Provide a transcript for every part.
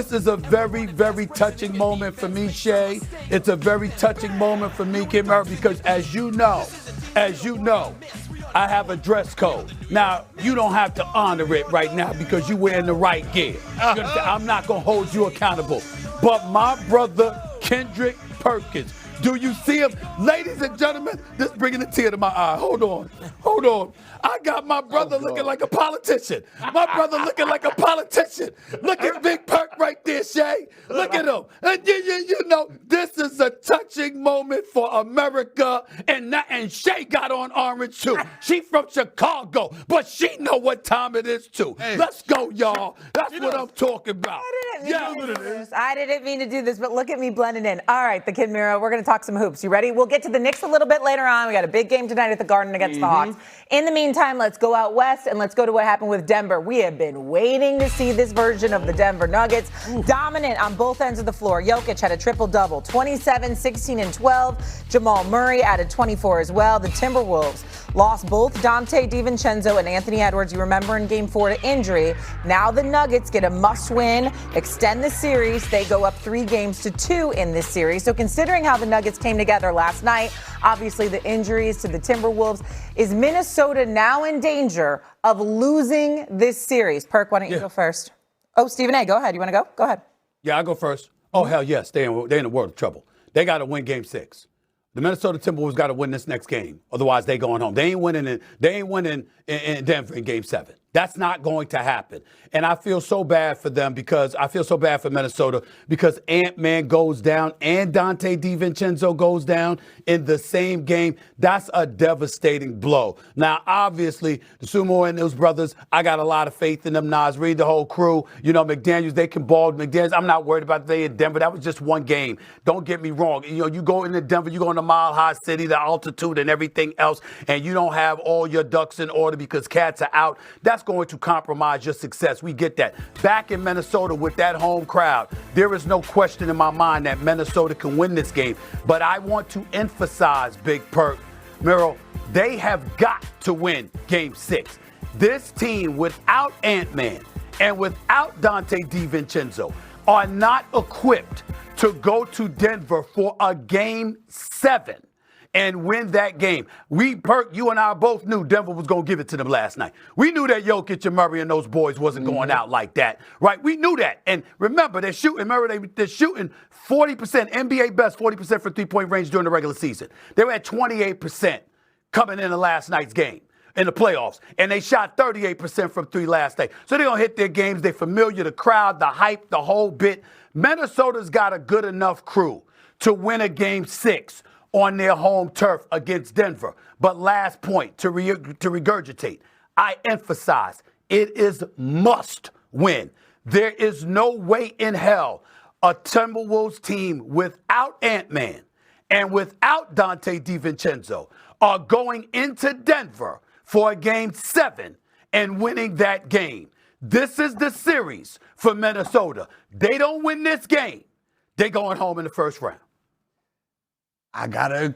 This is a very, very touching moment for me, Shay. It's a very touching moment for me, Kid Mero, because as you know, I have a dress code. Now, you don't have to honor it right now because you're wearing the right gear. I'm not going to hold you accountable. But my brother, Kendrick Perkins, do you see him? Ladies and gentlemen, this is bringing a tear to my eye. Hold on. I got my brother looking like a politician. My brother looking like a politician. Look at Big Perk right there, Shay. Look at him. And you know, this is a touching moment for America. And Shay got on orange too. She from Chicago, but she know what time it is too. Hey. Let's go, y'all. That's what I'm talking about. I didn't mean to do this, but look at me blending in. All right, the Kid Mero, we're going to talk some hoops. You ready? We'll get to the Knicks a little bit later on. We got a big game tonight at the Garden against the Hawks. In the meantime, let's go out west and let's go to what happened with Denver. We have been waiting to see this version of the Denver Nuggets. Dominant on both ends of the floor. Jokic had a triple-double, 27, 16, and 12. Jamal Murray added 24 as well. The Timberwolves lost both Dante DiVincenzo and Anthony Edwards, you remember, in Game 4 to injury. Now the Nuggets get a must-win, extend the series. They go up 3-2 in this series. So considering how the Nuggets came together last night, obviously the injuries to the Timberwolves, is Minnesota now in danger of losing this series? Perk, why don't you go first? Oh, Stephen A., go ahead. You want to go? Go ahead. Yeah, I'll go first. Oh, hell yes. They're in the world of trouble. They got to win Game 6. The Minnesota Timberwolves got to win this next game. Otherwise, they going home. They ain't winning in Denver in Game 7. That's not going to happen. And I feel so bad for them because I feel so bad for Minnesota because Ant-Man goes down and Dante DiVincenzo goes down in the same game. That's a devastating blow. Now, obviously, the Sumo and those brothers, I got a lot of faith in them. Nas Reed, the whole crew, you know, McDaniels, they can ball. McDaniels, I'm not worried about they in Denver. That was just one game. Don't get me wrong. You know, you go into Denver, you go into Mile High City, the altitude and everything else, and you don't have all your ducks in order because cats are out. That's going to compromise your success. We get that. Back in Minnesota with that home crowd, there is no question in my mind that Minnesota can win this game. But I want to emphasize, Big Perk, Mero, they have got to win Game 6. This team without Ant-Man and without Dante DiVincenzo are not equipped to go to Denver for a Game 7 and win that game. Perk, you and I both knew Denver was going to give it to them last night. We knew that Jokic and Murray and those boys wasn't going out like that, right? We knew that. And remember, they're shooting 40%, NBA best 40% for three-point range during the regular season. They were at 28% coming into last night's game in the playoffs. And they shot 38% from three last night. So they're going to hit their games. They're familiar, the crowd, the hype, the whole bit. Minnesota's got a good enough crew to win a Game 6 on their home turf against Denver. But last point, to regurgitate, I emphasize, it is must win. There is no way in hell a Timberwolves team without Ant-Man and without Dante DiVincenzo are going into Denver for a Game 7 and winning that game. This is the series for Minnesota. They don't win this game, they're going home in the first round. I gotta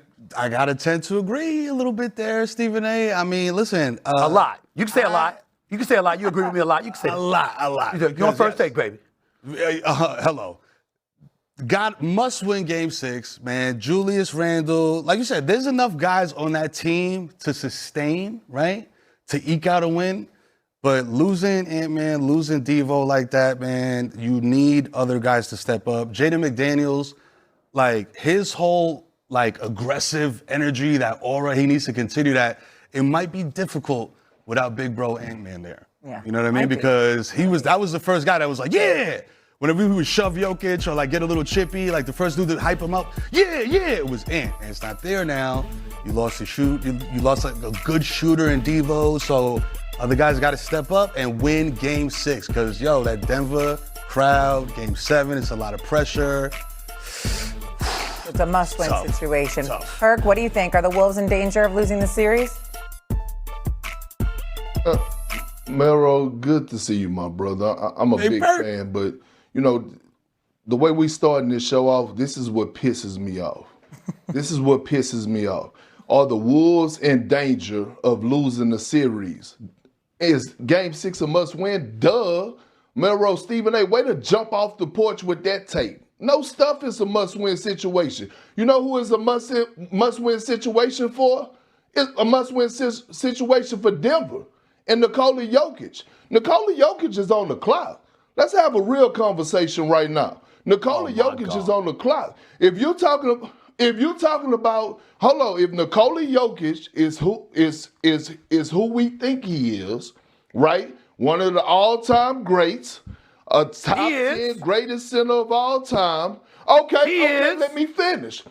tend to agree a little bit there, Stephen A. I mean, listen. A lot. You can say a lot. You can say a lot. You agree with me a lot. You can say a lot. You on first take, baby. Hello. Must win Game 6, man. Julius Randle, like you said, there's enough guys on that team to sustain, right? To eke out a win. But losing Ant-Man, losing Devo like that, man, you need other guys to step up. Jaden McDaniels, like his whole aggressive energy, that aura, he needs to continue that. It might be difficult without big bro Ant-Man there. Yeah. You know what I mean? Because that was the first guy that was like, yeah. Whenever we would shove Jokic or get a little chippy, the first dude to hype him up, yeah, it was Ant. And it's not there now. You lost the shoot. You lost a good shooter in Devo. So other guys got to step up and win Game 6. Because, that Denver crowd, Game 7, it's a lot of pressure. It's a must-win situation. Tough. Perk, what do you think? Are the Wolves in danger of losing the series? Mero, good to see you, my brother. I'm a big fan, but, the way we starting this show off, this is what pisses me off. Are the Wolves in danger of losing the series? Is Game 6 a must-win? Duh. Mero, Stephen A., way to jump off the porch with that tape. No stuff is a must-win situation. You know who is a must-win situation for? It's a must-win situation for Denver and Nikola Jokic. Nikola Jokic is on the clock. Let's have a real conversation right now. Nikola Jokic is on the clock. If you're talking about, if Nikola Jokic is who we think he is, right? One of the all-time greats, a top 10 greatest center of all time. Okay, let me finish.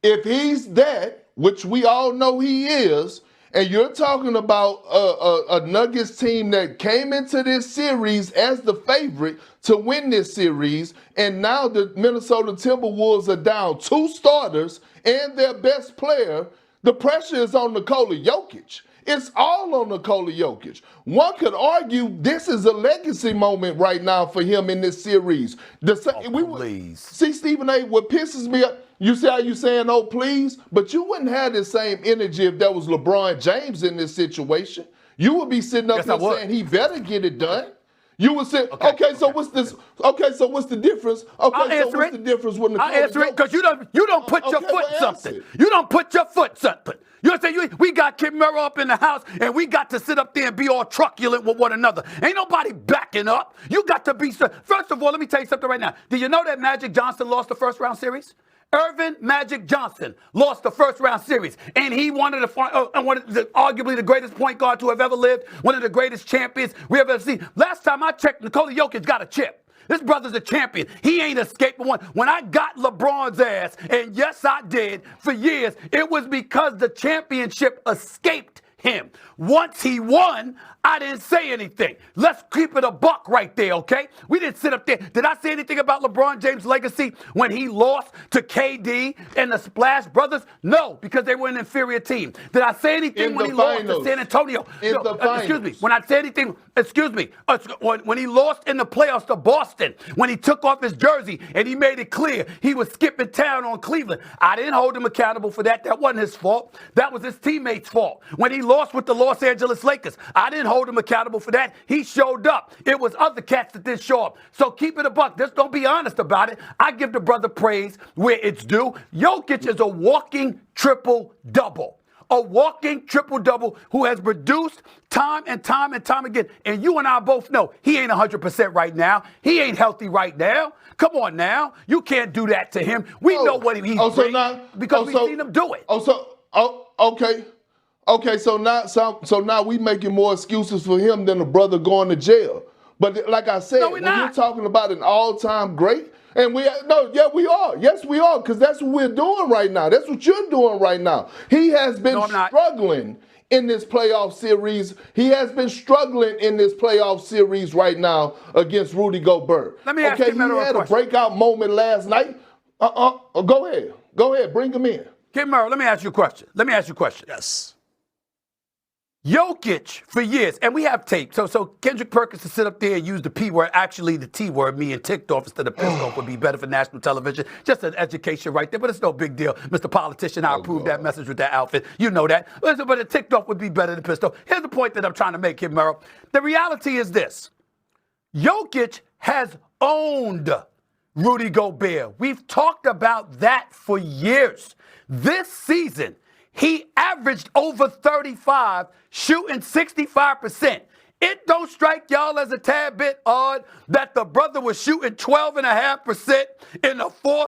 If he's that, which we all know he is, and you're talking about a Nuggets team that came into this series as the favorite to win this series, and now the Minnesota Timberwolves are down 2 starters and their best player, the pressure is on Nikola Jokic. It's all on Nikola Jokic. One could argue this is a legacy moment right now for him in this series. See, Stephen A., what pisses me up, you see how you saying, oh, please? But you wouldn't have the same energy if that was LeBron James in this situation. You would be sitting up here saying he better get it done. You would say, so what's the difference? Okay, so what's the difference with Nikola Jokic? I'll answer it because you don't put your foot in something. You don't put your foot in something. You know what I'm saying? We got Kid Mero up in the house, and we got to sit up there and be all truculent with one another. Ain't nobody backing up. You got to be... First of all, let me tell you something right now. Did you know that Magic Johnson lost the first-round series? Irvin Magic Johnson lost the first-round series, and he wanted arguably the greatest point guard to have ever lived, one of the greatest champions we have ever seen. Last time I checked, Nikola Jokic got a chip. This brother's a champion. He ain't escaping one. When I got LeBron's ass, and yes, I did, for years, it was because the championship escaped him. Once he won, I didn't say anything. Let's keep it a buck right there, okay? We didn't sit up there. Did I say anything about LeBron James' legacy when he lost to KD and the Splash Brothers? No, because they were an inferior team. Did I say anything when he lost to San Antonio? Excuse me. When I said anything, when he lost in the playoffs to Boston, when he took off his jersey and he made it clear he was skipping town on Cleveland, I didn't hold him accountable for that. That wasn't his fault. That was his teammates' fault. When he lost with the Los Angeles Lakers, I didn't hold him accountable for that. He showed up. It was other cats that didn't show up. So keep it a buck. Just don't be honest about it. I give the brother praise where it's due. Jokic is a walking triple-double. A walking triple-double who has produced time and time and time again. And you and I both know he ain't 100% right now. He ain't healthy right now. Come on now. You can't do that to him. We know what he's doing because we've seen him do it. Okay. Okay, so now we making more excuses for him than a brother going to jail. But like I said, when you're talking about an all-time great, and we are. Yes, we are, because that's what we're doing right now. That's what you're doing right now. He has been struggling in this playoff series. He has been struggling in this playoff series right now against Rudy Gobert. Let me ask you, he had a breakout moment last night. Go ahead, bring him in. Kid Mero, let me ask you a question. Yes. Jokic, for years, and we have tape. So Kendrick Perkins to sit up there and use the P word, actually the T word, me and ticked off instead of pissed off would be better for national television. Just an education right there, but it's no big deal. Mr. Politician, I approved that message with that outfit. You know that. But a ticked off would be better than pissed off. Here's the point that I'm trying to make, Kid Mero. The reality is this. Jokic has owned Rudy Gobert. We've talked about that for years. This season, he averaged over 35, shooting 65%. It don't strike y'all as a tad bit odd that the brother was shooting 12.5% in the fourth